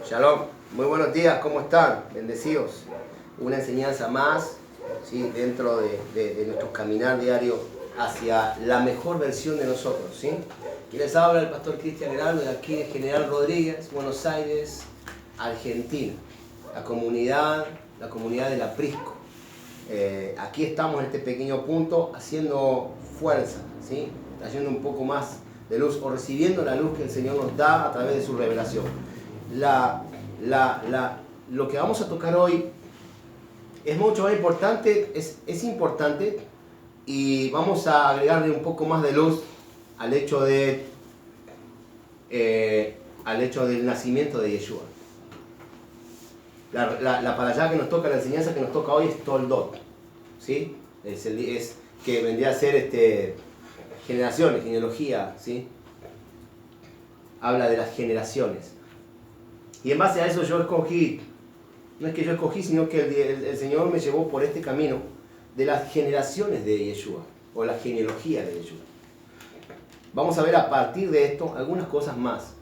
Shalom, muy buenos días, ¿cómo están? Bendecidos. Una enseñanza más, ¿sí? Dentro de nuestro caminar diario hacia la mejor versión de nosotros, ¿sí? Aquí les habla el pastor Cristian Heraldo de aquí de General Rodríguez, Buenos Aires, Argentina. La comunidad del aprisco. Aquí estamos en este pequeño punto haciendo fuerza, ¿sí? Trayendo un poco más de luz o recibiendo la luz que el Señor nos da a través de su revelación. Lo que vamos a tocar hoy es mucho más importante, es importante, y vamos a agregarle un poco más de luz al hecho del nacimiento de Yeshua. La parashá que nos toca, la enseñanza que nos toca hoy es Toldot, ¿sí? Es que vendría a ser generaciones, genealogía, ¿sí? Habla de las generaciones. Y en base a eso yo escogí, no es que yo escogí, sino que el Señor me llevó por este camino de las generaciones de Yeshua, o la genealogía de Yeshua. Vamos a ver a partir de esto algunas cosas más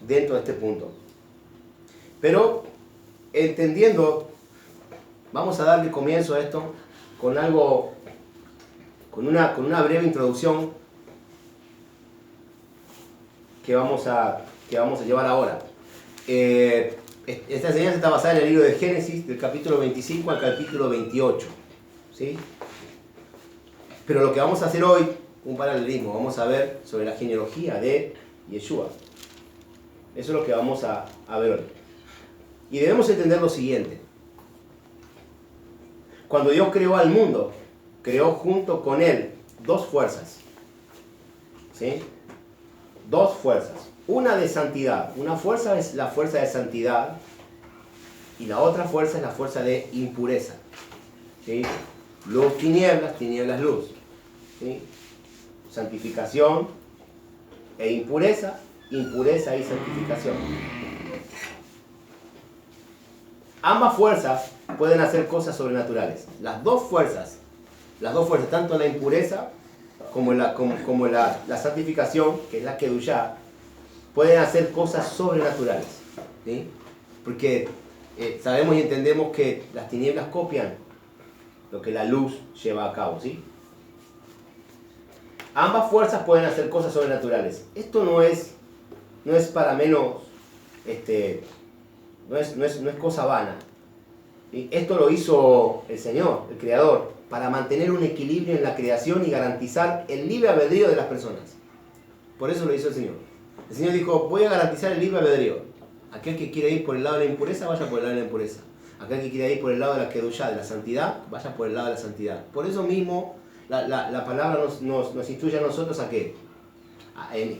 dentro de este punto. Pero entendiendo, vamos a darle comienzo a esto con una breve introducción que vamos a llevar ahora. Esta enseñanza está basada en el libro de Génesis, del capítulo 25 al capítulo 28, ¿sí? Pero lo que vamos a hacer hoy, un paralelismo, vamos a ver sobre la genealogía de Yeshua. Eso es lo que vamos a ver hoy. Y debemos entender lo siguiente. Cuando Dios creó al mundo, creó junto con él dos fuerzas, ¿sí? Dos fuerzas. Una de santidad. Una fuerza es la fuerza de santidad y la otra fuerza es la fuerza de impureza, ¿sí? Luz, tinieblas, tinieblas, luz, ¿sí? Santificación e impureza, impureza y santificación. Ambas fuerzas pueden hacer cosas sobrenaturales. Las dos fuerzas, tanto la impureza como la santificación, que es la Kedushá, pueden hacer cosas sobrenaturales, ¿sí? Porque sabemos y entendemos que las tinieblas copian lo que la luz lleva a cabo, ¿sí? Ambas fuerzas pueden hacer cosas sobrenaturales. Esto no es para menos, no es cosa vana, ¿sí? Esto lo hizo el Señor, el Creador, para mantener un equilibrio en la creación y garantizar el libre albedrío de las personas. Por eso lo hizo el Señor. El Señor dijo, voy a garantizar el libre albedrío. Aquel que quiere ir por el lado de la impureza, vaya por el lado de la impureza. Aquel que quiere ir por el lado de la Kedushá, de la santidad, vaya por el lado de la santidad. Por eso mismo la palabra nos instruye a nosotros a qué.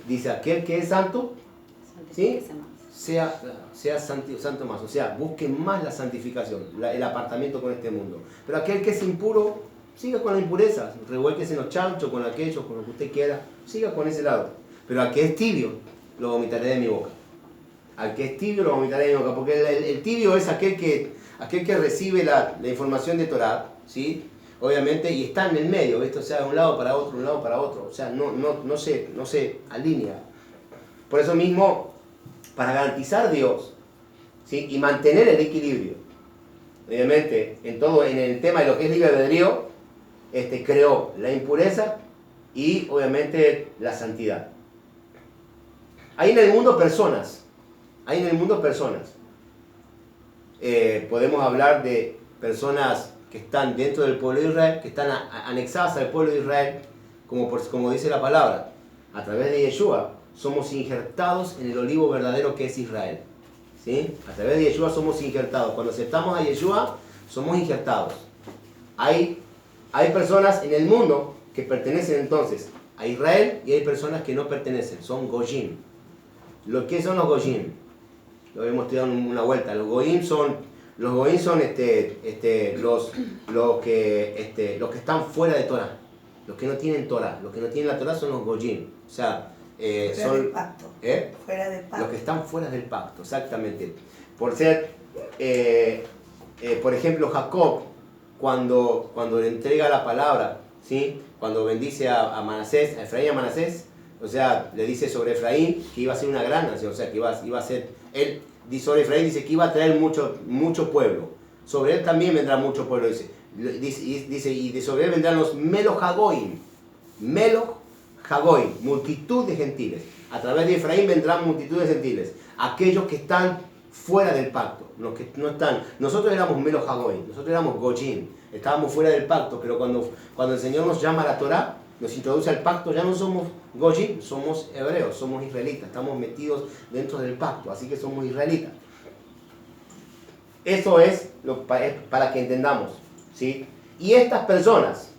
Dice, aquel que es santo, ¿sí? sea santo más. O sea, busque más la santificación, el apartamiento con este mundo. Pero aquel que es impuro, siga con la impureza. Revuélquese en los chanchos, con aquellos, con lo que usted quiera. Siga con ese lado. Pero al que es tibio, lo vomitaré de mi boca. Al que es tibio, lo vomitaré de mi boca. Porque el tibio es aquel que recibe la información de Torah, ¿sí? Obviamente, y está en el medio, ¿viste? O sea, de un lado para otro, un lado para otro. O sea, no se alinea. Por eso mismo, para garantizar Dios, ¿sí? Y mantener el equilibrio, obviamente, en el tema de lo que es libre albedrío, creó la impureza y obviamente la santidad. Hay en el mundo personas. Podemos hablar de personas que están dentro del pueblo de Israel, que están anexadas al pueblo de Israel, como dice la palabra. A través de Yeshua somos injertados en el olivo verdadero que es Israel, ¿sí? A través de Yeshua somos injertados. Cuando aceptamos a Yeshua, somos injertados. Hay personas en el mundo que pertenecen entonces a Israel y hay personas que no pertenecen, son Goyim. ¿Qué son los Goyim? Lo hemos estudiado en una vuelta. Los Goyim son los que están fuera de Torah. Los que no tienen Torah. Los que no tienen la Torah son los Goyim. O sea, fuera del pacto. Fuera del pacto. Los que están fuera del pacto, exactamente. Por ser, por ejemplo, Jacob, cuando le entrega la palabra, ¿sí? Cuando bendice a Manasés, a Efraín y a Manasés, O sea, le dice sobre Efraín que iba a ser una gran nación, o sea, que iba a ser, él sobre Efraín dice que iba a traer mucho pueblo. Sobre él también vendrá mucho pueblo, dice y de sobre él vendrán los Meloch Hagoim, multitud de gentiles. A través de Efraín vendrán multitud de gentiles, aquellos que están fuera del pacto, los que no están. Nosotros éramos Meloch Hagoim, nosotros éramos Gojim, estábamos fuera del pacto, pero cuando el Señor nos llama a la Torá, nos introduce al pacto, ya no somos Gojim, somos hebreos, somos israelitas, estamos metidos dentro del pacto, así que somos israelitas. Eso es para que entendamos, ¿sí? Y estas personas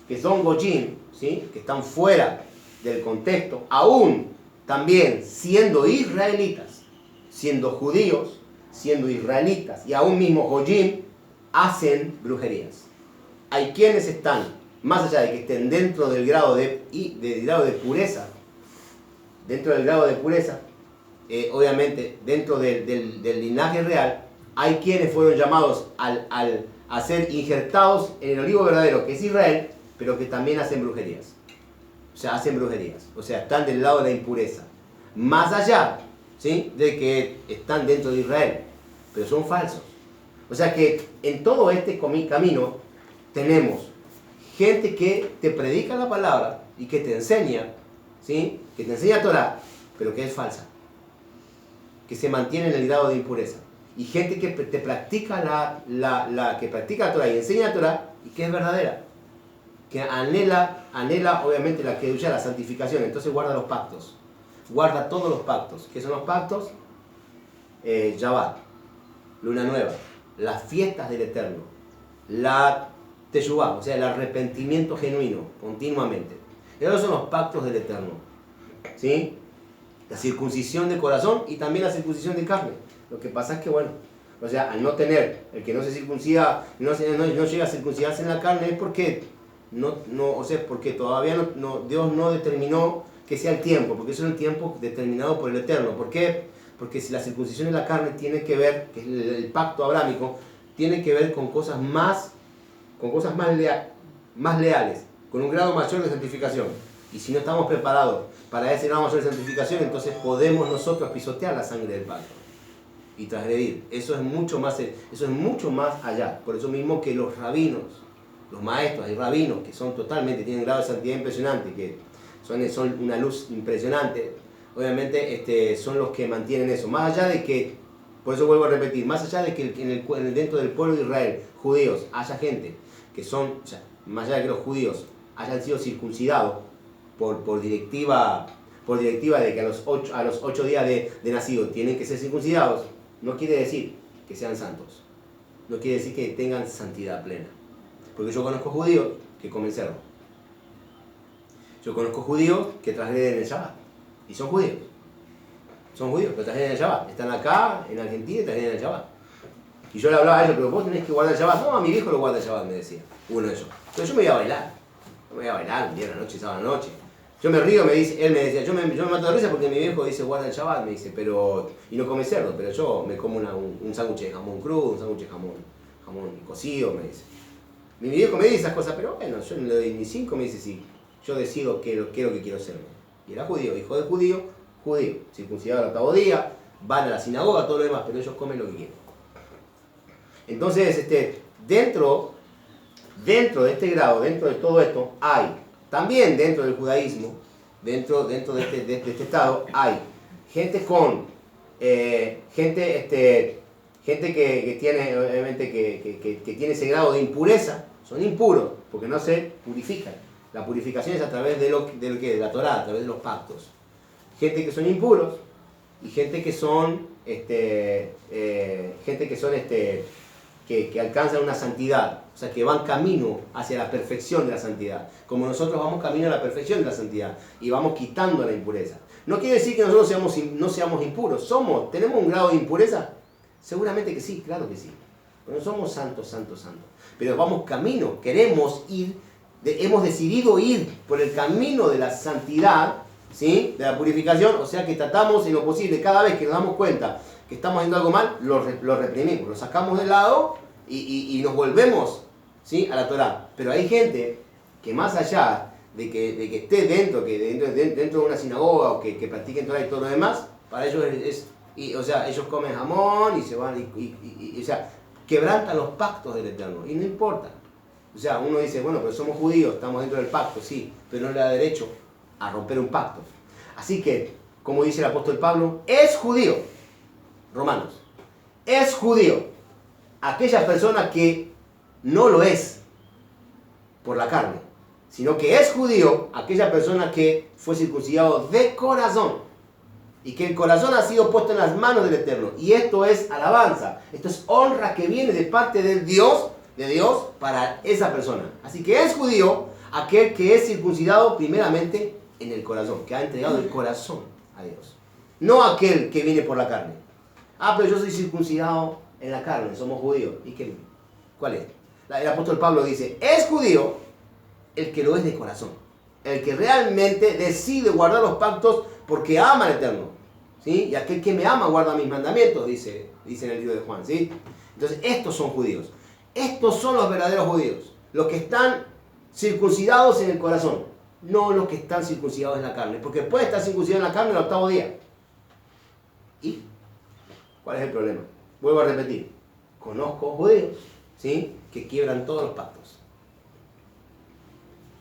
que son Gojim, ¿sí? Que están fuera del contexto, aún también siendo israelitas, siendo judíos, siendo israelitas y aún mismo Gojim, hacen brujerías. Hay quienes están, más allá de que estén dentro del grado de pureza, obviamente dentro del linaje real, hay quienes fueron llamados a ser injertados en el olivo verdadero, que es Israel, pero que también hacen brujerías. O sea, están del lado de la impureza. Más allá, ¿sí?, de que están dentro de Israel, pero son falsos. O sea que en todo este camino tenemos gente que te predica la palabra y que te enseña, ¿sí?, que te enseña Torah, pero que es falsa, que se mantiene en el grado de impureza. Y gente que te practica que practica Torah y enseña Torah y que es verdadera, que anhela obviamente la kedushá, la santificación. Entonces guarda los pactos, guarda todos los pactos. ¿Qué son los pactos? Shabbat, luna nueva, las fiestas del Eterno, la teshuvá, o sea, el arrepentimiento genuino, continuamente. Esos son los pactos del Eterno, ¿sí? La circuncisión de corazón y también la circuncisión de carne. Lo que pasa es que, bueno, o sea, al no tener, el que no se circuncida, no llega a circuncidarse en la carne, es porque porque todavía Dios no determinó que sea el tiempo, porque eso es el tiempo determinado por el Eterno. ¿Por qué? Porque si la circuncisión en la carne tiene que ver, que es el pacto abrámico, tiene que ver con cosas más leales, con un grado mayor de santificación. Y si no estamos preparados para ese grado mayor de santificación, entonces podemos nosotros pisotear la sangre del pacto y transgredir. Eso es mucho más allá. Por eso mismo que los rabinos, los maestros y rabinos, que tienen grado de santidad impresionante, que son una luz impresionante, obviamente son los que mantienen eso. Más allá de que, por eso vuelvo a repetir, más allá de que dentro del pueblo de Israel, judíos, haya gente que más allá de que los judíos hayan sido circuncidados por directiva de que a los 8 días de nacido tienen que ser circuncidados, no quiere decir que sean santos. No quiere decir que tengan santidad plena. Porque yo conozco judíos que comen cerdo. Yo conozco judíos que transgreden el Shabbat. Y son judíos. Son judíos, pero transgreden el Shabbat. Están acá, en Argentina, y transgreden el Shabbat. Y yo le hablaba a ellos, pero vos tenés que guardar el Shabbat. No, a mi viejo lo guarda el Shabbat, me decía uno de ellos. Entonces yo me iba a bailar. Un día de la noche, sábado noche. Yo me río, él me decía, yo me mato de risa porque mi viejo dice guarda el Shabbat, me dice, y no come cerdo, pero yo me como un sándwich de jamón crudo, un sándwich de jamón cocido, me dice. Mi viejo me dice esas cosas, pero bueno, yo no le doy ni 5, me dice, sí, yo decido qué es lo que quiero ser. Y era judío, hijo de judío, circuncidado al 8º día, van a la sinagoga, todo lo demás, pero ellos comen lo que quieren. Entonces, dentro de este grado, dentro de todo esto, hay, también dentro del judaísmo, dentro de este estado, hay gente que tiene, obviamente, que tiene ese grado de impureza, son impuros, porque no se purifican. La purificación es a través de la Torá, a través de los pactos. Gente que son impuros y gente que alcanzan una santidad, o sea, que van camino hacia la perfección de la santidad, como nosotros vamos camino a la perfección de la santidad y vamos quitando la impureza. No quiere decir que nosotros no seamos impuros, ¿tenemos un grado de impureza? Seguramente que sí, claro que sí. Pero no somos santos. Pero vamos camino, queremos ir, hemos decidido ir por el camino de la santidad, ¿sí?, de la purificación, o sea que tratamos en lo posible, cada vez que nos damos cuenta que estamos haciendo algo mal, lo reprimimos, lo sacamos de lado y nos volvemos, ¿sí?, a la Torá. Pero hay gente que más allá que esté dentro de una sinagoga o que practiquen Torah y todo lo demás, para ellos o sea, ellos comen jamón y se van o sea, quebrantan los pactos del Eterno y no importa. O sea, uno dice, bueno, pero somos judíos, estamos dentro del pacto, sí, pero no le da derecho a romper un pacto. Así que, como dice el apóstol Pablo, es judío, Romanos, es judío aquella persona que no lo es por la carne, sino que es judío aquella persona que fue circuncidado de corazón y que el corazón ha sido puesto en las manos del Eterno. Y esto es alabanza, esto es honra que viene de parte de Dios para esa persona. Así que es judío aquel que es circuncidado primeramente en el corazón, que ha entregado el corazón a Dios. No aquel que viene por la carne. Ah, pero yo soy circuncidado en la carne, somos judíos. ¿Y qué? ¿Cuál es? El apóstol Pablo dice, es judío el que lo es de corazón. El que realmente decide guardar los pactos porque ama al Eterno. ¿Sí? Y aquel que me ama guarda mis mandamientos, dice en el libro de Juan. ¿Sí? Entonces, estos son judíos. Estos son los verdaderos judíos. Los que están circuncidados en el corazón. No los que están circuncidados en la carne. Porque puede estar circuncidado en la carne el octavo día. ¿Y cuál es el problema? Vuelvo a repetir. Conozco judíos, ¿sí?, que quiebran todos los pactos.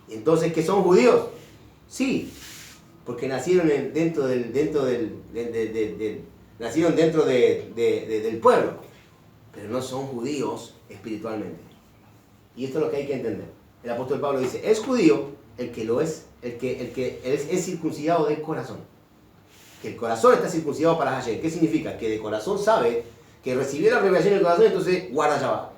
Entonces, ¿qué son judíos? Sí, porque nacieron nacieron dentro del pueblo, pero no son judíos espiritualmente. Y esto es lo que hay que entender. El apóstol Pablo dice, es judío el que lo es, el que es circuncidado de corazón. Que el corazón está circuncidado para Hashem. ¿Qué significa? Que de corazón sabe que recibió la revelación del corazón, entonces guarda Shabbat,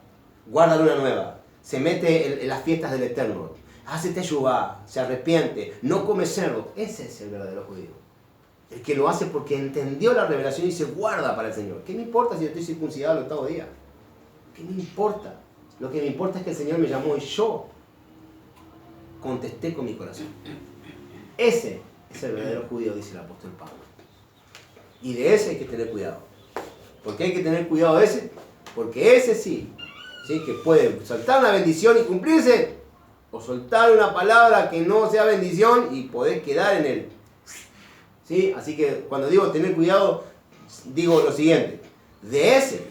guarda luna nueva, se mete en las fiestas del Eterno, hace teshuvah, se arrepiente, no come cerdo. Ese es el verdadero judío. El que lo hace porque entendió la revelación y se guarda para el Señor. ¿Qué me importa si yo estoy circuncidado el octavo día? ¿Qué me importa? Lo que me importa es que el Señor me llamó y yo contesté con mi corazón. Ese es el verdadero judío, dice el apóstol Pablo. Y de ese hay que tener cuidado. ¿Por qué hay que tener cuidado de ese? Porque ese sí, que puede soltar una bendición y cumplirse, o soltar una palabra que no sea bendición y poder quedar en él. ¿Sí? Así que cuando digo tener cuidado, digo lo siguiente. De ese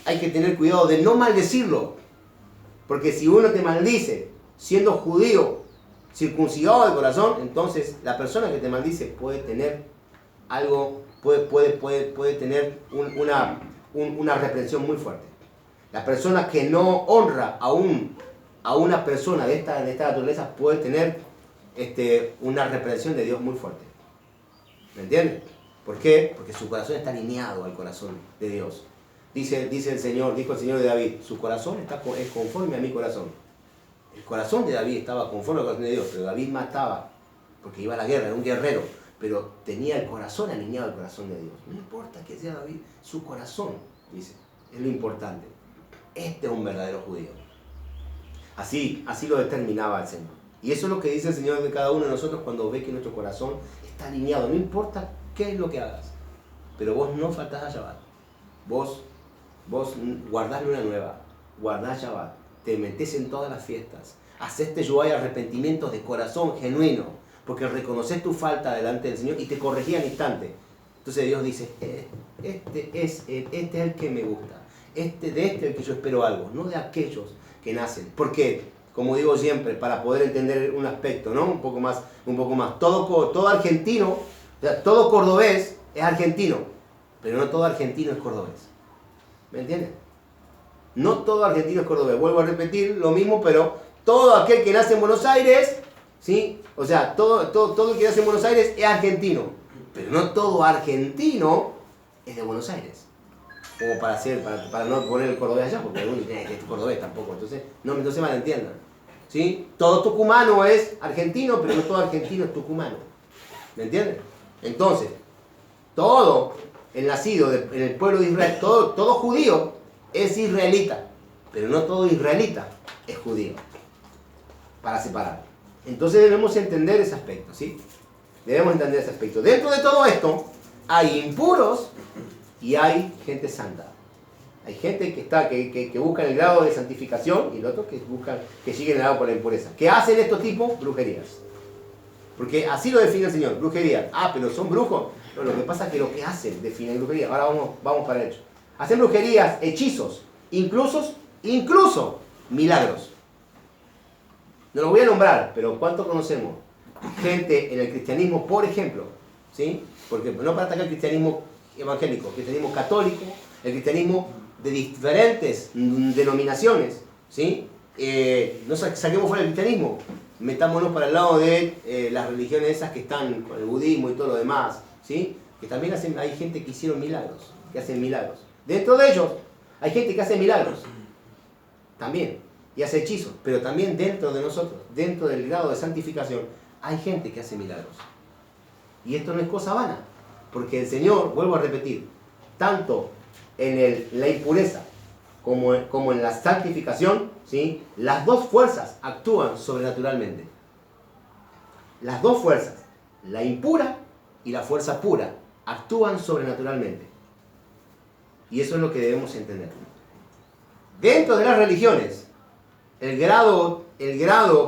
hay que tener cuidado de no maldecirlo. Porque si uno te maldice siendo judío, circuncidado de corazón, entonces la persona que te maldice puede tener algo, puede tener una reprensión muy fuerte. La persona que no honra a una persona de esta naturaleza puede tener una reprensión de Dios muy fuerte. ¿Me entiendes? ¿Por qué? Porque su corazón está alineado al corazón de Dios. Dijo el Señor de David, su corazón es conforme a mi corazón. El corazón de David estaba conforme al corazón de Dios, pero David mataba porque iba a la guerra, era un guerrero, pero tenía el corazón alineado al corazón de Dios. No importa que sea David, su corazón, dice, es lo importante. Este es un verdadero judío. Así lo determinaba el Señor. Y eso es lo que dice el Señor de cada uno de nosotros cuando ve que nuestro corazón está alineado. No importa qué es lo que hagas, pero vos no faltás a Shabbat. Vos guardás luna nueva, guardás Shabbat, te metés en todas las fiestas, haces teshuvah y arrepentimientos de corazón genuino, porque reconoces tu falta delante del Señor y te corregí al instante. Entonces Dios dice, este es el que me gusta, de este es el que yo espero algo, no de aquellos que nacen. Porque, como digo siempre, para poder entender un aspecto, ¿no? Un poco más, todo argentino, o sea, todo cordobés es argentino, pero no todo argentino es cordobés. ¿Me entiendes? No todo argentino es cordobés. Vuelvo a repetir lo mismo, pero todo aquel que nace en Buenos Aires, ¿sí? O sea, todo el que nace en Buenos Aires es argentino, pero no todo argentino es de Buenos Aires. Como para no poner el cordobés allá, porque uno tiene que es cordobés tampoco, entonces no se malentiendan. ¿Sí? Todo tucumano es argentino, pero no todo argentino es tucumano. ¿Me entiendes? Entonces, todo el nacido en el pueblo de Israel, todo judío es israelita, pero no todo israelita es judío. Para separar. Entonces debemos entender ese aspecto, ¿sí? Debemos entender ese aspecto. Dentro de todo esto, hay impuros y hay gente santa. Hay gente que busca el grado de santificación y el otro que siguen el grado por la impureza. ¿Qué hacen estos tipos? Brujerías. Porque así lo define el Señor, brujería. Ah, pero son brujos. No, lo que pasa es que lo que hacen define brujería. Ahora vamos para el hecho. Hacen brujerías, hechizos, incluso milagros. No los voy a nombrar, pero ¿cuánto conocemos? Gente en el cristianismo, por ejemplo, ¿sí? Porque no para atacar el cristianismo evangélico, el cristianismo católico, el cristianismo de diferentes denominaciones, ¿sí? No saquemos fuera el cristianismo, metámonos para el lado de las religiones esas que están con el budismo y todo lo demás, ¿sí? Que también hay gente que hicieron milagros, que hacen milagros. Dentro de ellos hay gente que hace milagros, también, y hace hechizos, pero también dentro de nosotros, dentro del grado de santificación, hay gente que hace milagros. Y esto no es cosa vana, porque el Señor, vuelvo a repetir, tanto en la impureza como en la santificación, ¿sí? Las dos fuerzas actúan sobrenaturalmente. Las dos fuerzas, la impura y la fuerza pura, actúan sobrenaturalmente. Y eso es lo que debemos entender. Dentro de las religiones, el grado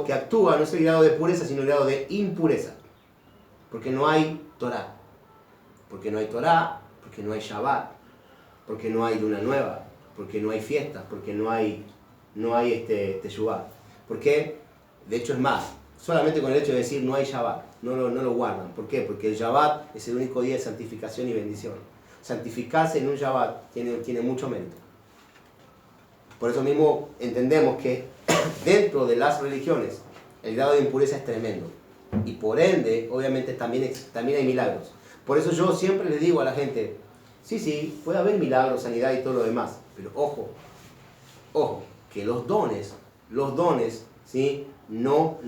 que actúa no es el grado de pureza, sino el grado de impureza. Porque no hay Torah. Porque no hay Torah, porque no hay Shabbat, porque no hay luna nueva, porque no hay fiestas, porque no hay Teshuvah. Porque, de hecho es más, solamente con el hecho de decir no hay Shabbat, no lo guardan. ¿Por qué? Porque el Shabbat es el único día de santificación y bendición. Santificarse en un Shabbat tiene mucho mérito. Por eso mismo entendemos que dentro de las religiones el grado de impureza es tremendo. Y por ende, obviamente, también hay milagros. Por eso yo siempre le digo a la gente, sí, puede haber milagros, sanidad y todo lo demás. Pero ojo, que los dones, ¿sí? no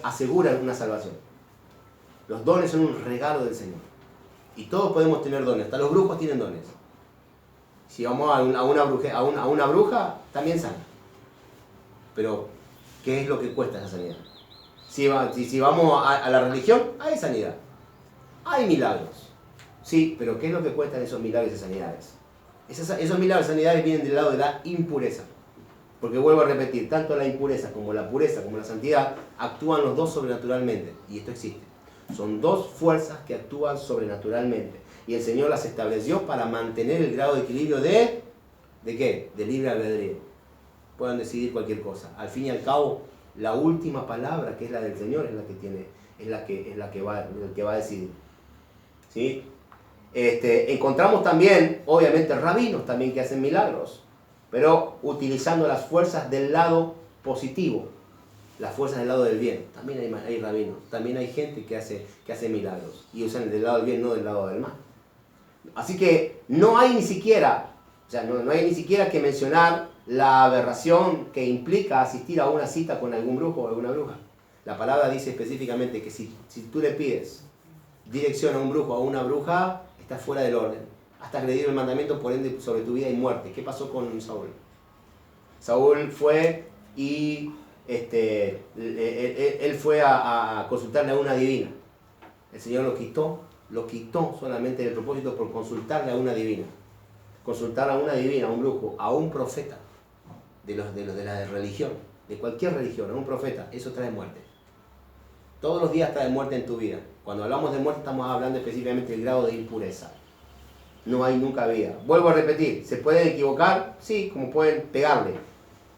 aseguran una salvación. Los dones son un regalo del Señor. Y todos podemos tener dones, hasta los brujos tienen dones. Si vamos a una bruja, también sana. Pero, ¿qué es lo que cuesta esa sanidad? Si vamos a la religión, hay sanidad. Hay milagros. Sí, pero ¿qué es lo que cuestan esos milagros y sanidades? Esos milagros y sanidades vienen del lado de la impureza. Porque vuelvo a repetir, tanto la impureza como la pureza como la santidad actúan los dos sobrenaturalmente. Y esto existe. Son dos fuerzas que actúan sobrenaturalmente. Y el Señor las estableció para mantener el grado de equilibrio ¿de qué? De libre albedrío. Puedan decidir cualquier cosa. Al fin y al cabo, la última palabra, que es la del Señor, es la que va a decidir. ¿Sí? Encontramos también, obviamente, rabinos también que hacen milagros, pero utilizando las fuerzas del lado positivo, las fuerzas del lado del bien. También hay rabinos, también hay gente que hace milagros y usan del lado del bien, no del lado del mal. Así que no hay ni siquiera que mencionar la aberración que implica asistir a una cita con algún brujo o alguna bruja. La palabra dice específicamente que si tú le pides dirección a un brujo o a una bruja, estás fuera del orden. Has agredido el mandamiento, por ende, sobre tu vida y muerte. ¿Qué pasó con Saúl? Saúl fue y él fue a consultarle a una divina. El Señor lo quitó solamente del propósito por consultarle a una divina. Consultar a una divina, a un brujo, a un profeta de la religión, de cualquier religión, a un profeta, eso trae muerte. Todos los días trae muerte en tu vida. Cuando hablamos de muerte estamos hablando específicamente del grado de impureza. No hay nunca vida. Vuelvo a repetir, ¿se pueden equivocar? Sí, como pueden pegarle.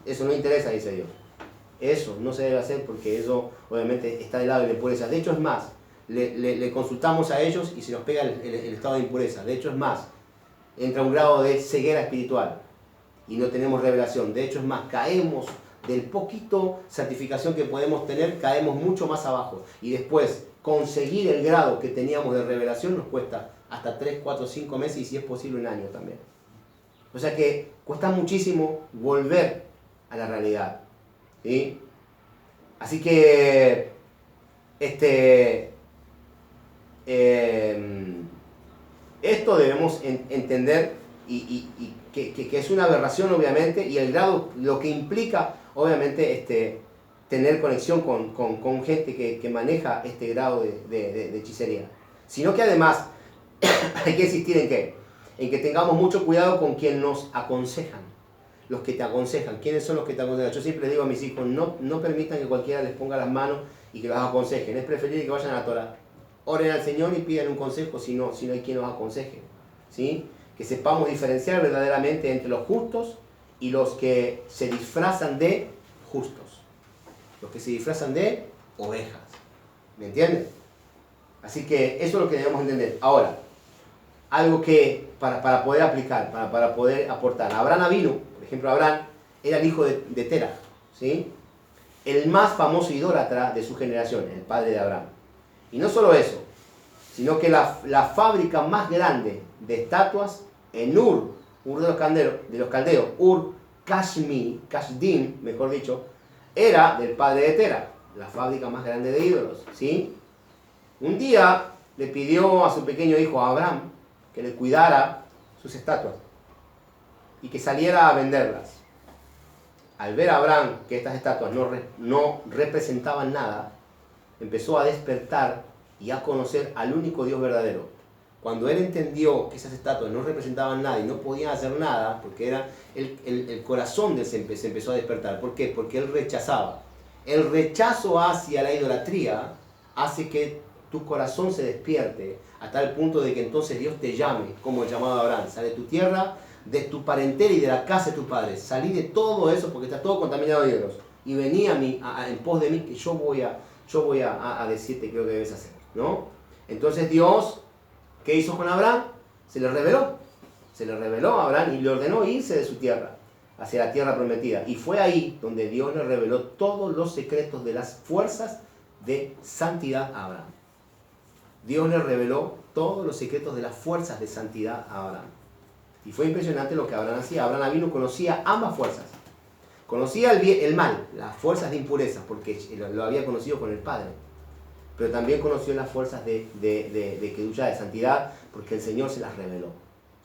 Eso no interesa, dice Dios. Eso no se debe hacer porque eso obviamente está del lado de la impureza. De hecho es más, le consultamos a ellos y se nos pega el estado de impureza. De hecho es más, entra un grado de ceguera espiritual y no tenemos revelación. De hecho es más, caemos del poquito santificación que podemos tener, caemos mucho más abajo. Y después conseguir el grado que teníamos de revelación nos cuesta hasta 3, 4, 5 meses y si es posible un año también. O sea que cuesta muchísimo volver a la realidad. ¿Sí? Así que esto debemos entender y que es una aberración obviamente, y el grado, lo que implica obviamente tener conexión con gente que maneja este grado de hechicería. Sino que además hay que insistir en qué, en que tengamos mucho cuidado con quien nos aconsejan. Los que te aconsejan, ¿quiénes son los que te aconsejan? Yo siempre digo a mis hijos, no permitan que cualquiera les ponga las manos y que los aconsejen. Es preferible que vayan a la Torá. Oren al Señor y pidan un consejo si no hay quien los aconseje. ¿Sí? Que sepamos diferenciar verdaderamente entre los justos y los que se disfrazan de justos. Los que se disfrazan de ovejas. ¿Me entienden? Así que eso es lo que debemos entender. Ahora, algo que para poder aplicar, para poder aportar. Abraham vino, por ejemplo, Abraham era el hijo de Terah, ¿sí? El más famoso idólatra de su generación, el padre de Abraham. Y no solo eso, sino que la fábrica más grande de estatuas en Ur de los caldeos, Ur Kasdim, mejor dicho, era del padre de Terah, la fábrica más grande de ídolos, ¿sí? Un día le pidió a su pequeño hijo Abraham que le cuidara sus estatuas y que saliera a venderlas. Al ver a Abraham que estas estatuas no representaban nada, empezó a despertar y a conocer al único Dios verdadero. Cuando él entendió que esas estatuas no representaban nada y no podían hacer nada, porque era el corazón de él se empezó a despertar. ¿Por qué? Porque él rechazaba. El rechazo hacia la idolatría hace que tu corazón se despierte hasta el punto de que entonces Dios te llame, como el llamado a Abraham. Sale de tu tierra, de tu parentela y de la casa de tu padre. Salí de todo eso porque está todo contaminado de ídolos. Y vení en pos de mí que yo voy a decirte qué es lo que debes hacer, ¿no? Entonces Dios, ¿qué hizo con Abraham? Se le reveló a Abraham y le ordenó irse de su tierra hacia la tierra prometida. Y fue ahí donde Dios le reveló todos los secretos de las fuerzas de santidad a Abraham. Dios le reveló todos los secretos de las fuerzas de santidad a Abraham. Y fue impresionante lo que Abraham hacía. Abraham vino, conocía ambas fuerzas. Conocía el mal, las fuerzas de impureza, porque lo había conocido con el Padre. Pero también conoció las fuerzas de Kedushá, de santidad, porque el Señor se las reveló.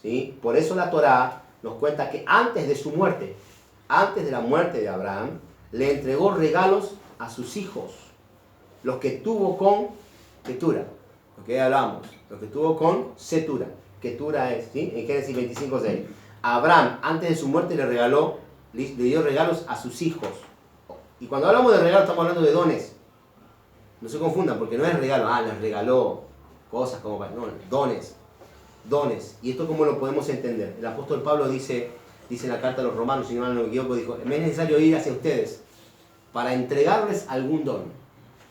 ¿Sí? Por eso la Torá nos cuenta que antes de su muerte, antes de la muerte de Abraham, le entregó regalos a sus hijos, los que tuvo con Ketura, lo que hablamos, los que tuvo con Setura. Ketura es, ¿sí? En Génesis 25:6. Abraham, antes de su muerte, le dio regalos a sus hijos. Y cuando hablamos de regalos, estamos hablando de dones. No se confundan, porque no es regalo, les regaló cosas como para... No, dones. ¿Y esto cómo lo podemos entender? El apóstol Pablo dice en la carta a los romanos, si no me equivoco, dijo, me es necesario ir hacia ustedes para entregarles algún don.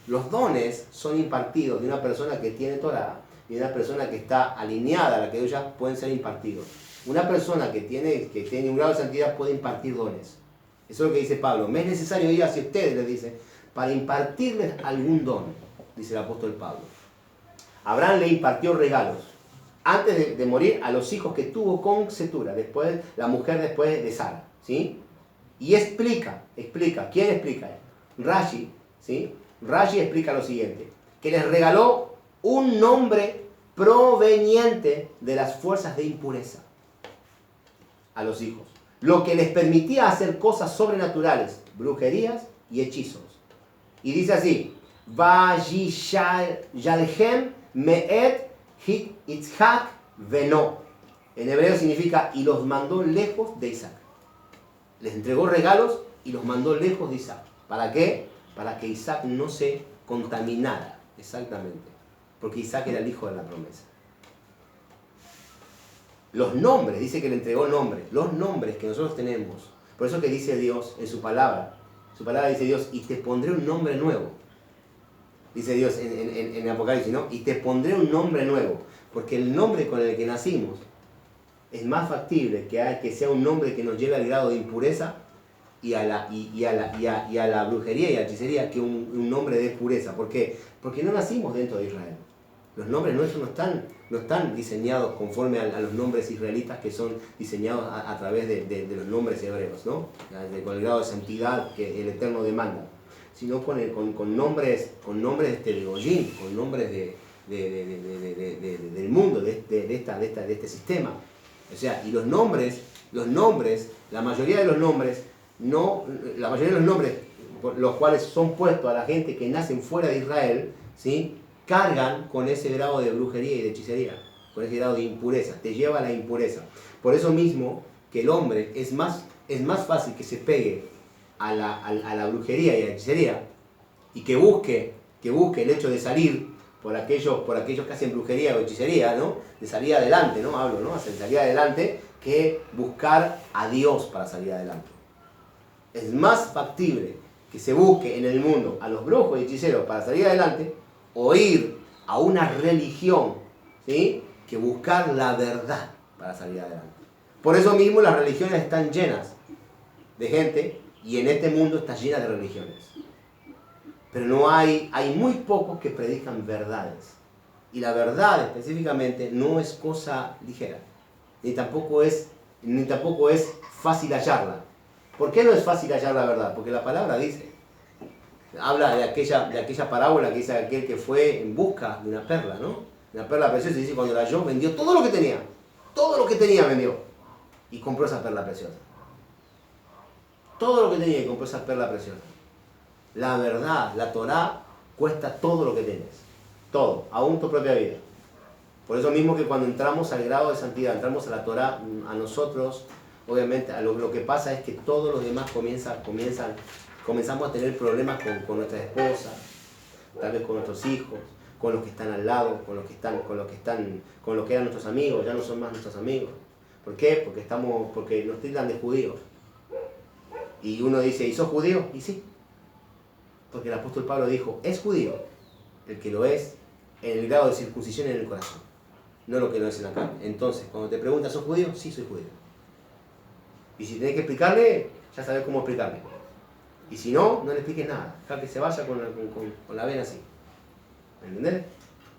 Los dones son impartidos de una persona que tiene Torah y de una persona que está alineada a la que ellos pueden ser impartidos. Una persona que tiene un grado de santidad puede impartir dones. Eso es lo que dice Pablo. Me es necesario ir hacia ustedes, les dice, para impartirles algún don, dice el apóstol Pablo. Abraham le impartió regalos antes de morir a los hijos que tuvo con Setura, después, la mujer después de Sara, ¿sí? Y explica, ¿quién explica? Rashi, ¿sí? Rashi explica lo siguiente, que les regaló un nombre proveniente de las fuerzas de impureza a los hijos, lo que les permitía hacer cosas sobrenaturales, brujerías y hechizos. Y dice así, Vayishalhem me'et hit Itzhak veno. En hebreo significa, y los mandó lejos de Isaac. Les entregó regalos y los mandó lejos de Isaac. ¿Para qué? Para que Isaac no se contaminara, exactamente. Porque Isaac era el hijo de la promesa. Los nombres, dice que le entregó nombres. Los nombres que nosotros tenemos. Por eso que dice Dios en su palabra. Su palabra dice Dios, y te pondré un nombre nuevo. Dice Dios en Apocalipsis, ¿no? Y te pondré un nombre nuevo. Porque el nombre con el que nacimos es más factible que sea un nombre que nos lleve al grado de impureza y a la brujería y a la hechicería que un nombre de pureza. ¿Por qué? Porque no nacimos dentro de Israel. Los nombres nuestros no están diseñados conforme a los nombres israelitas que son diseñados a través de los nombres hebreos, ¿no? Con el grado de santidad que el Eterno demanda, sino con nombres de Goyim, con nombres del mundo, de este sistema. O sea, y los nombres, la mayoría de los nombres, los cuales son puestos a la gente que nacen fuera de Israel, ¿sí? Cargan con ese grado de brujería y de hechicería, con ese grado de impureza, te lleva a la impureza. Por eso mismo que el hombre es más fácil que se pegue a la brujería y a la hechicería y que busque que busque el hecho de salir por aquellos que hacen brujería o hechicería, ¿no? De salir adelante, ¿no? Hablo, ¿no? Hacer salir adelante, que buscar a Dios para salir adelante. Es más factible que se busque en el mundo a los brujos y hechiceros para salir adelante, o ir a una religión, ¿sí?, que buscar la verdad para salir adelante. Por eso mismo las religiones están llenas de gente, y en este mundo está llena de religiones. Pero no hay muy pocos que predican verdades. Y la verdad específicamente no es cosa ligera, ni tampoco es fácil hallarla. ¿Por qué no es fácil hallar la verdad? Porque la palabra dice, habla de aquella parábola que dice aquel que fue en busca de una perla, ¿no? Una perla preciosa, y dice, cuando la halló, vendió todo lo que tenía vendió, y compró esa perla preciosa. Todo lo que tenía y compró esa perla preciosa. La verdad, la Torá, cuesta todo lo que tienes. Todo, aún tu propia vida. Por eso mismo que cuando entramos al grado de santidad, entramos a la Torá, a nosotros, obviamente, lo que pasa es que todos los demás comenzamos a tener problemas con nuestra esposa, tal vez con nuestros hijos, con los que están al lado, con los que eran nuestros amigos, ya no son más nuestros amigos. ¿Por qué? Porque nos tildan de judíos. Y uno dice, ¿y sos judío? Y sí. Porque el apóstol Pablo dijo, es judío el que lo es en el grado de circuncisión en el corazón, no lo que lo es en la carne. Entonces, cuando te preguntas, ¿sos judío? Sí, soy judío. Y si tenés que explicarle, ya sabés cómo explicarle. Y si no, no le expliques nada. Deja que se vaya con la vena así. ¿Me entendés?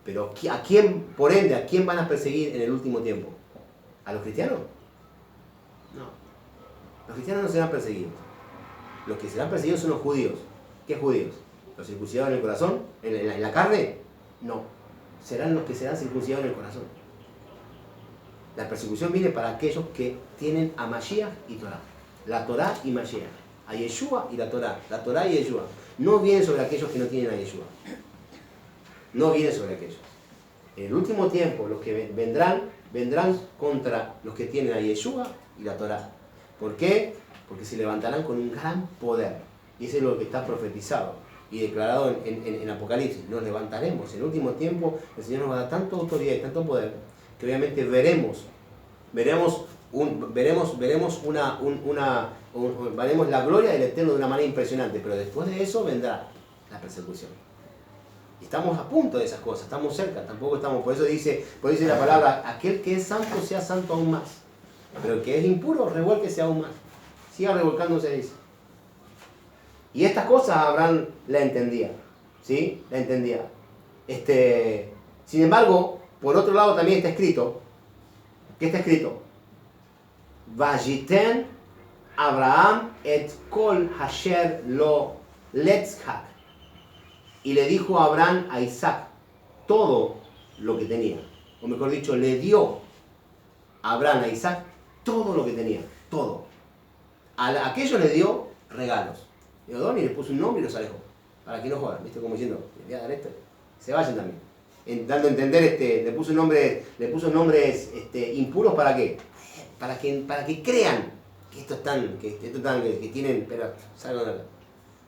Pero ¿a quién van a perseguir en el último tiempo? ¿A los cristianos? No. Los cristianos no serán perseguidos. Los que serán perseguidos son los judíos. ¿Qué judíos? ¿Los circuncidados en el corazón? ¿En la carne? No. Serán los que serán circuncidados en el corazón. La persecución viene para aquellos que tienen a Mashiach y Torah. La Torah y Mashiach. A Yeshua y la Torah. La Torah y Yeshua. No viene sobre aquellos que no tienen a Yeshua. No viene sobre aquellos. En el último tiempo, los que vendrán contra los que tienen a Yeshua y la Torah. ¿Por qué? Porque se levantarán con un gran poder. Y eso es lo que está profetizado y declarado en Apocalipsis. Nos levantaremos. En el último tiempo el Señor nos va a dar tanta autoridad y tanto poder que obviamente veremos la gloria del Eterno de una manera impresionante. Pero después de eso vendrá la persecución. Y estamos a punto de esas cosas, estamos cerca, tampoco estamos. Por eso dice la palabra, aquel que es santo sea santo aún más. Pero el que es impuro, revuélquese aún más. Siga revolcándose, dice. Y estas cosas Abraham la entendía, ¿sí? La entendía. Sin embargo, por otro lado también está escrito, ¿qué está escrito? Vayiten Abraham et kol hasher lo letzhak. Y le dijo a Abraham a Isaac todo lo que tenía. O mejor dicho, le dio a Abraham a Isaac todo lo que tenía, todo. A aquello le dio regalos. Y le puso un nombre y los alejó. Para que no jodan, ¿viste? Como diciendo, le voy a dar esto, se vayan también. Dando a entender, le puso nombres impuros, ¿para qué? Para que crean que que tienen, pero salgan de acá.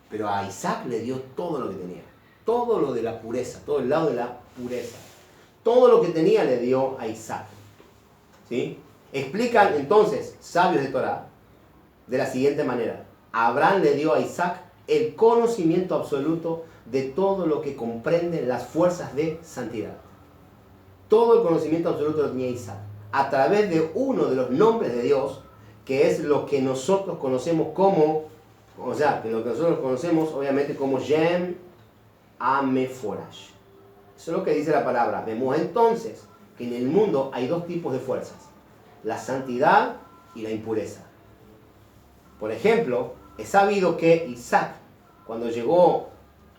Pero a Isaac le dio todo lo que tenía. Todo lo de la pureza, todo el lado de la pureza. Todo lo que tenía le dio a Isaac. ¿Sí? Explican entonces, sabios de Torah, de la siguiente manera. Abraham le dio a Isaac el conocimiento absoluto de todo lo que comprenden las fuerzas de santidad. Todo el conocimiento absoluto lo tenía Isaac. A través de uno de los nombres de Dios, que es lo que nosotros conocemos como, obviamente como Shem Ameforash. Eso es lo que dice la palabra. Vemos entonces que en el mundo hay dos tipos de fuerzas: la santidad y la impureza. Por ejemplo, es sabido que Isaac, cuando llegó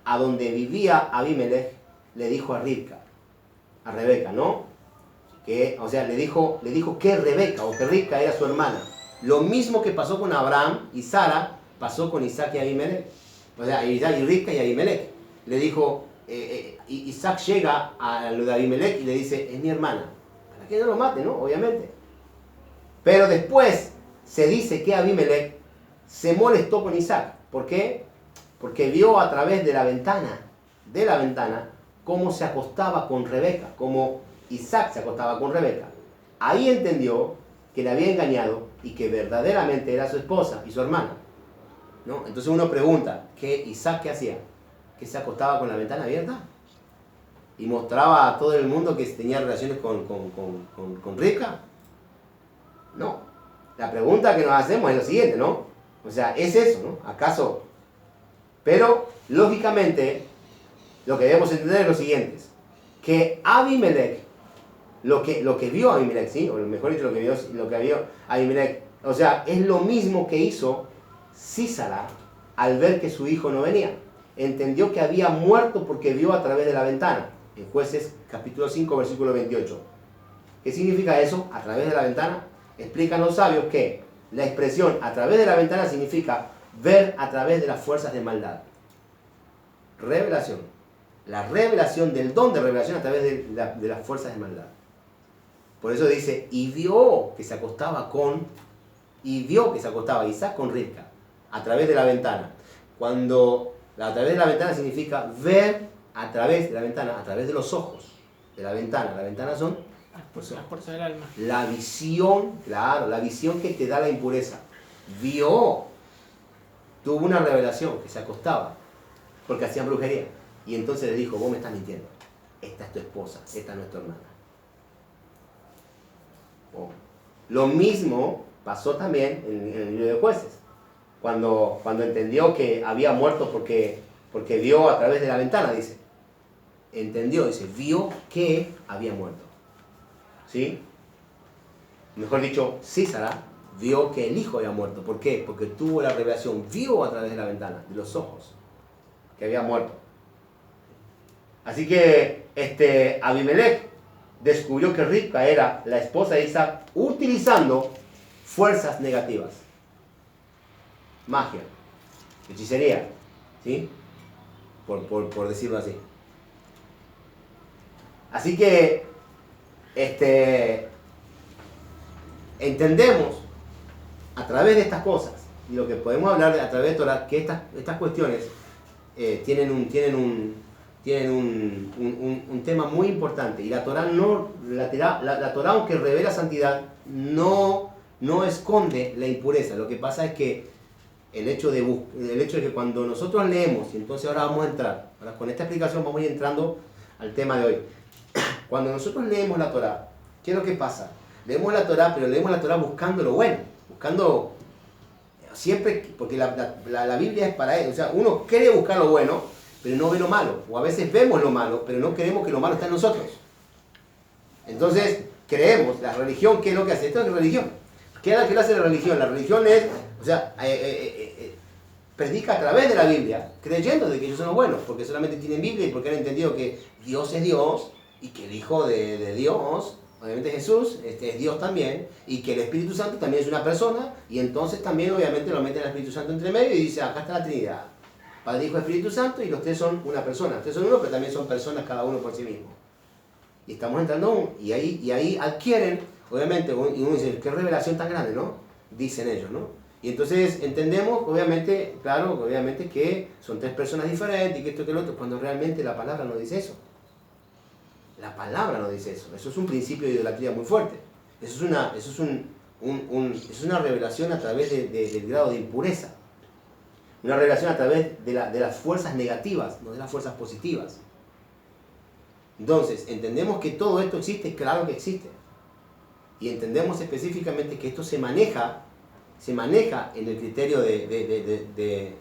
a donde vivía Abimelech, le dijo a Rebeca, ¿no? Le dijo que Rebeca, o que Rivka era su hermana. Lo mismo que pasó con Abraham y Sara, pasó con Isaac y Abimelech. O sea, Isaac y Rivka y Abimelech. Le dijo, Isaac llega a lo de Abimelech y le dice, es mi hermana. Para que no lo mate, ¿no? Obviamente. Pero después se dice que Abimelech se molestó con Isaac. ¿Por qué? Porque vio a través de la ventana de la ventana cómo se acostaba con Rebeca, cómo Isaac se acostaba con Rebeca. Ahí entendió que le había engañado y que verdaderamente era su esposa y su hermana, ¿no? Entonces uno pregunta, ¿Isaac qué hacía? ¿Que se acostaba con la ventana abierta? ¿Y mostraba a todo el mundo que tenía relaciones con Rivka? No. La pregunta que nos hacemos es lo siguiente, ¿no? O sea, ¿es eso, no? ¿Acaso? Pero, lógicamente, lo que debemos entender es lo siguiente. Que Abimelech, lo que vio Abimelech, ¿sí? O mejor dicho, lo que vio Abimelech, o sea, es lo mismo que hizo Sísara al ver que su hijo no venía. Entendió que había muerto porque vio a través de la ventana. En Jueces capítulo 5, versículo 28. ¿Qué significa eso? A través de la ventana. Explican los sabios que la expresión a través de la ventana significa ver a través de las fuerzas de maldad. Revelación. La revelación del don de revelación a través de las fuerzas de maldad. Por eso dice, y vio que se acostaba Isaac con Rivka a través de la ventana. Cuando a través de la ventana significa ver a través de la ventana, a través de los ojos de la ventana. La ventana son las fuerzas del alma. La visión, claro, la visión que te da la impureza. Vio, tuvo una revelación que se acostaba porque hacían brujería. Y entonces le dijo, vos me estás mintiendo. Esta es tu esposa, esta no es tu hermana. Oh. Lo mismo pasó también en el libro de Jueces. Cuando entendió que había muerto porque vio a través de la ventana, dice. Entendió, dice, vio que había muerto. ¿Sí? Mejor dicho, Sísara vio que el hijo había muerto. ¿Por qué? Porque tuvo la revelación, vio a través de la ventana, de los ojos, que había muerto. Así que Abimelech descubrió que Rivka era la esposa de Isaac utilizando fuerzas negativas. Magia, hechicería, ¿sí? Por decirlo así. Así que entendemos a través de estas cosas y lo que podemos hablar a través de Torah, que estas cuestiones tienen un tema muy importante. Y la Torah, la Torah, aunque revela santidad, no esconde la impureza. Lo que pasa es que el hecho de que cuando nosotros leemos, y entonces ahora vamos a entrar, ahora con esta explicación vamos a ir entrando al tema de hoy. Cuando nosotros leemos la Torah, ¿qué es lo que pasa? Leemos la Torah, pero leemos la Torah buscando lo bueno, buscando siempre, porque la Biblia es para él. O sea, uno quiere buscar lo bueno, pero no ve lo malo. O a veces vemos lo malo, pero no creemos que lo malo está en nosotros. Entonces, creemos, la religión, ¿qué es lo que hace? Esto es religión. ¿Qué es lo que hace la religión? La religión es, o sea, predica a través de la Biblia, creyendo de que ellos son los buenos, porque solamente tienen Biblia y porque han entendido que Dios es Dios, y que el Hijo de Dios, obviamente Jesús, es Dios también, y que el Espíritu Santo también es una persona, y entonces también obviamente lo meten al Espíritu Santo entre medio y dice, acá está la Trinidad. Padre, Hijo, Espíritu Santo, y los tres son una persona. Ustedes son uno, pero también son personas cada uno por sí mismo. Y estamos entrando, y ahí adquieren, obviamente, y uno dice, qué revelación tan grande, ¿no? Dicen ellos, ¿no? Y entonces entendemos, obviamente, claro, obviamente que son tres personas diferentes, y que esto que lo otro, cuando realmente la palabra no dice eso. La palabra no dice eso. Eso es un principio de idolatría muy fuerte. Eso es una revelación a través del grado de impureza. Una revelación a través de las fuerzas negativas, no de las fuerzas positivas. Entonces, entendemos que todo esto existe, claro que existe. Y entendemos específicamente que esto se maneja en el criterio de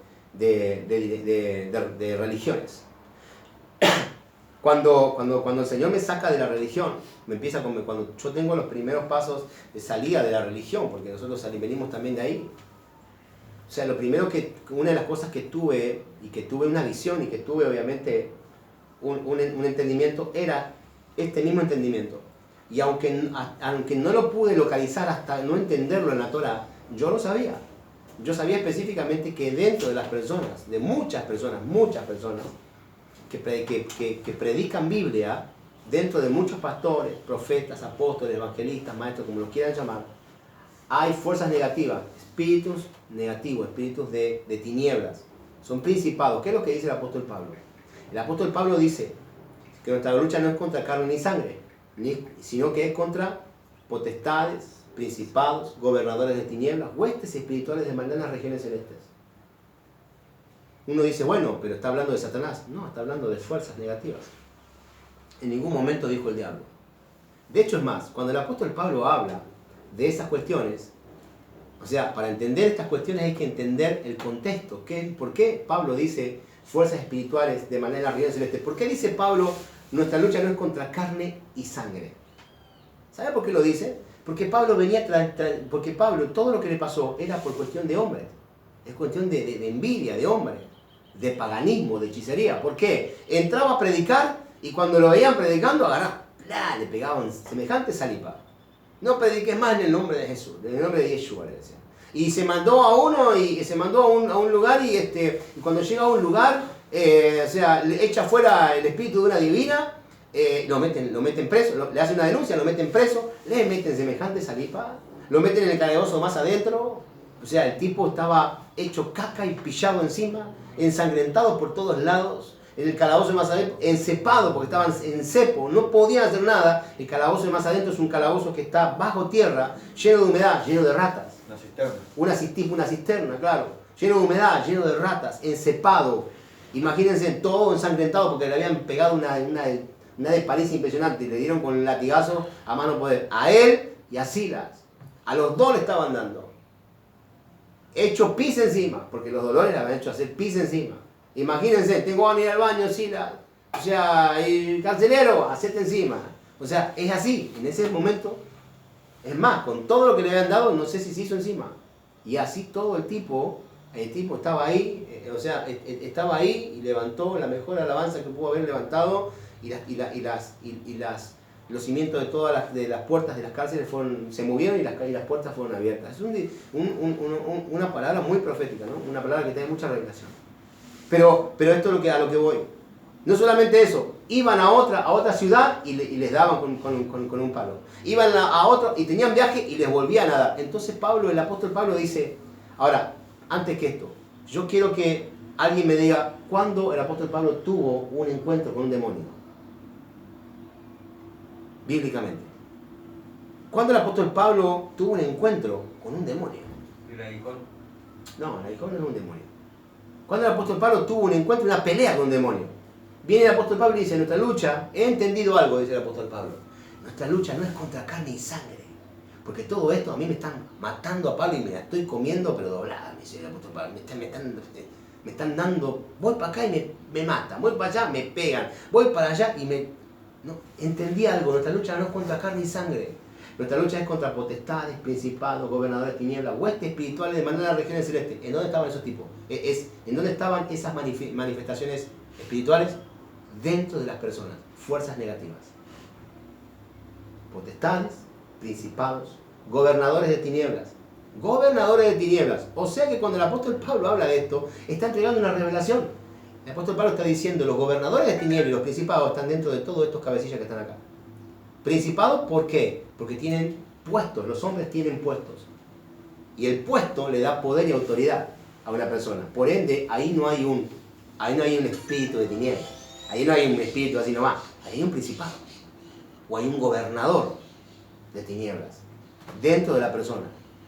religiones. Cuando el Señor me saca de la religión, cuando yo tengo los primeros pasos de salida de la religión, porque nosotros venimos también de ahí. O sea, una de las cosas que tuve, y que tuve una visión, y que tuve obviamente un entendimiento, era este mismo entendimiento. Y aunque no lo pude localizar hasta no entenderlo en la Torah, yo lo sabía. Yo sabía específicamente que dentro de las personas, de muchas personas, que predican Biblia, dentro de muchos pastores, profetas, apóstoles, evangelistas, maestros, como los quieran llamar, hay fuerzas negativas, espíritus negativos, espíritus de tinieblas. Son principados. ¿Qué es lo que dice el apóstol Pablo? El apóstol Pablo dice que nuestra lucha no es contra carne ni sangre, sino que es contra potestades, principados, gobernadores de tinieblas, huestes espirituales de maldad en las regiones celestes. Uno dice, bueno, pero está hablando de Satanás. No, está hablando de fuerzas negativas. En ningún momento dijo el diablo. De hecho, es más, cuando el apóstol Pablo habla de esas cuestiones, o sea, para entender estas cuestiones hay que entender el contexto. ¿Por qué Pablo dice fuerzas espirituales de maldad en las regiones celestes? ¿Por qué dice Pablo, nuestra lucha no es contra carne y sangre? ¿Sabe por qué lo dice? Porque Pablo porque Pablo, todo lo que le pasó era por cuestión de hombres. Es cuestión de envidia, de hombres, de paganismo, de hechicería. ¿Por qué? Entraba a predicar y cuando lo veían predicando, agarraba, le pegaban semejante salipa. No prediques más en el nombre de Jesús, en el nombre de Yeshua, le decían. Y se mandó a uno y se mandó a un lugar y cuando llega a un lugar, o sea, le echa fuera el espíritu de una divina, lo meten preso, le hacen una denuncia, lo meten preso, le meten semejante salipa, lo meten en el calabozo más adentro. O sea, el tipo estaba hecho caca y pillado encima, ensangrentado por todos lados, en el calabozo más adentro, encepado porque estaban en cepo, no podían hacer nada. El calabozo más adentro es un calabozo que está bajo tierra, lleno de humedad, lleno de ratas. Una cisterna. Una cisterna, claro. Lleno de humedad, lleno de ratas, encepado. Imagínense todo ensangrentado porque le habían pegado una despaliza impresionante y le dieron con el latigazo a mano poder. A él y a Silas. A los dos le estaban dando. Hecho pis encima, porque los dolores le habían hecho hacer pis encima. Imagínense, tengo que ir al baño, Silas. O sea, el carcelero, hacete encima. O sea, es así, en ese momento. Es más, con todo lo que le habían dado, no sé si se hizo encima. Y así todo el tipo estaba ahí, o sea, estaba ahí y levantó la mejor alabanza que pudo haber levantado los cimientos de todas las puertas de las cárceles se movieron y las puertas fueron abiertas. Es una palabra muy profética, ¿no? Una palabra que tiene mucha revelación. Pero esto es a lo que voy. No solamente eso, iban a otra ciudad y les daban con un palo. Iban a otro y tenían viaje y les volvían a dar. Entonces el apóstol Pablo dice, ahora, antes que esto, yo quiero que alguien me diga cuándo el apóstol Pablo tuvo un encuentro con un demonio. Bíblicamente. ¿Cuándo el apóstol Pablo tuvo un encuentro con un demonio? ¿El aguijón? No, el aguijón no es un demonio. ¿Cuándo el apóstol Pablo tuvo un encuentro, una pelea con un demonio? Viene el apóstol Pablo y dice, nuestra lucha, he entendido algo, dice el apóstol Pablo. Nuestra lucha no es contra carne y sangre. Porque todo esto a mí me están matando a Pablo y me la estoy comiendo, pero doblada, me dice el apóstol Pablo. Me están dando, voy para acá y me matan, voy para allá, me pegan, voy para allá y No, entendí algo, nuestra lucha no es contra carne y sangre. Nuestra lucha es contra potestades, principados, gobernadores de tinieblas, huestes espirituales de maldad en las regiones celestes. ¿En dónde estaban esos tipos? ¿En dónde estaban esas manifestaciones espirituales? Dentro de las personas, fuerzas negativas. Potestades, principados, gobernadores de tinieblas. Gobernadores de tinieblas. O sea que cuando el apóstol Pablo habla de esto, está entregando una revelación. El apóstol Pablo está diciendo, los gobernadores de tinieblas y los principados están dentro de todos estos cabecillas que están acá. Principados, ¿por qué? Porque tienen puestos, los hombres tienen puestos. Y el puesto le da poder y autoridad a una persona. Por ende, ahí no hay un espíritu de tinieblas. Ahí no hay un espíritu así nomás. Ahí hay un principado. O hay un gobernador de tinieblas dentro de la persona.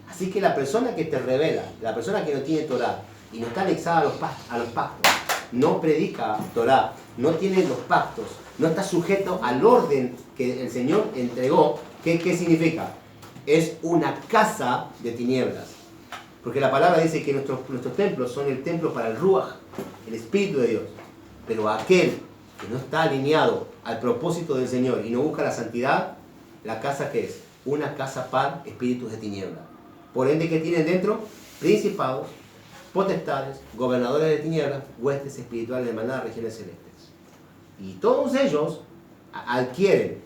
Así que la persona que te revela, la persona que no tiene Torah y no está anexada a los pactos, no predica Torah, no tiene los pactos, no está sujeto al orden que el Señor entregó, ¿qué significa? Es una casa de tinieblas. Porque la palabra dice que nuestros templos son el templo para el Ruach, el Espíritu de Dios. Pero aquel que no está alineado al propósito del Señor y no busca la santidad, la casa que es una casa para espíritus de tiniebla. Por ende, ¿qué tienen dentro? Principados, potestades, gobernadores de tinieblas, huestes espirituales de maldad, regiones celestes. Y todos ellos adquieren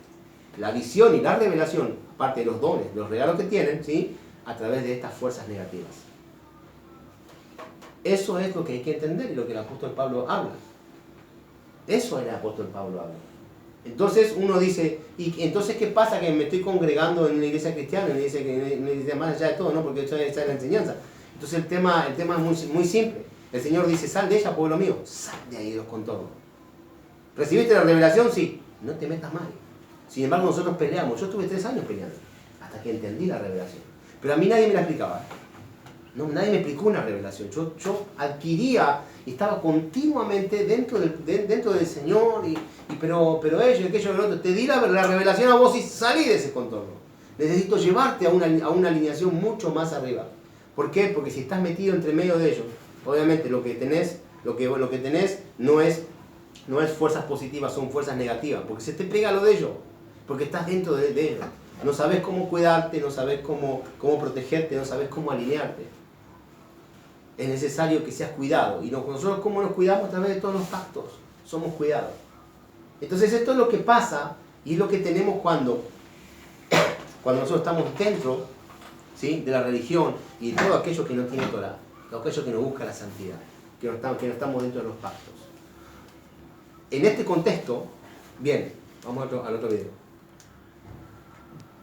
la visión y la revelación, aparte de los dones, de los regalos que tienen, ¿sí?, a través de estas fuerzas negativas. Eso es lo que hay que entender y lo que el apóstol Pablo habla. Eso el apóstol Pablo habla. Entonces uno dice, ¿y entonces qué pasa que me estoy congregando en una iglesia cristiana, en una iglesia más allá de todo, ¿no? Porque esa es la enseñanza. Entonces el tema es muy simple. El Señor dice, sal de ella, pueblo mío, sal de ahí con todo. ¿Recibiste la revelación? Sí. No te metas mal. Sin embargo, nosotros peleamos. Yo estuve 3 años peleando hasta que entendí la revelación. Pero a mí nadie me la explicaba. No, nadie me explicó una revelación. Yo adquiría y estaba continuamente dentro del Señor, pero ello y aquello y lo otro. Te di la revelación a vos y salí de ese contorno. Necesito llevarte a una alineación mucho más arriba. ¿Por qué? Porque si estás metido entre medio de ellos, obviamente lo que tenés no es fuerzas positivas, son fuerzas negativas. Porque se te pega lo de ellos. Porque estás dentro de ellos. No sabes cómo cuidarte, no sabes cómo protegerte, no sabes cómo alinearte. Es necesario que seas cuidado. Y nosotros, ¿cómo nos cuidamos? A través de todos los pactos. Somos cuidados. Entonces esto es lo que pasa y es lo que tenemos cuando nosotros estamos dentro, ¿sí?, de la religión y de todo aquello que no tiene Torah, todo aquello que no busca la santidad, que no estamos dentro de los pactos. En este contexto, bien, vamos al otro video.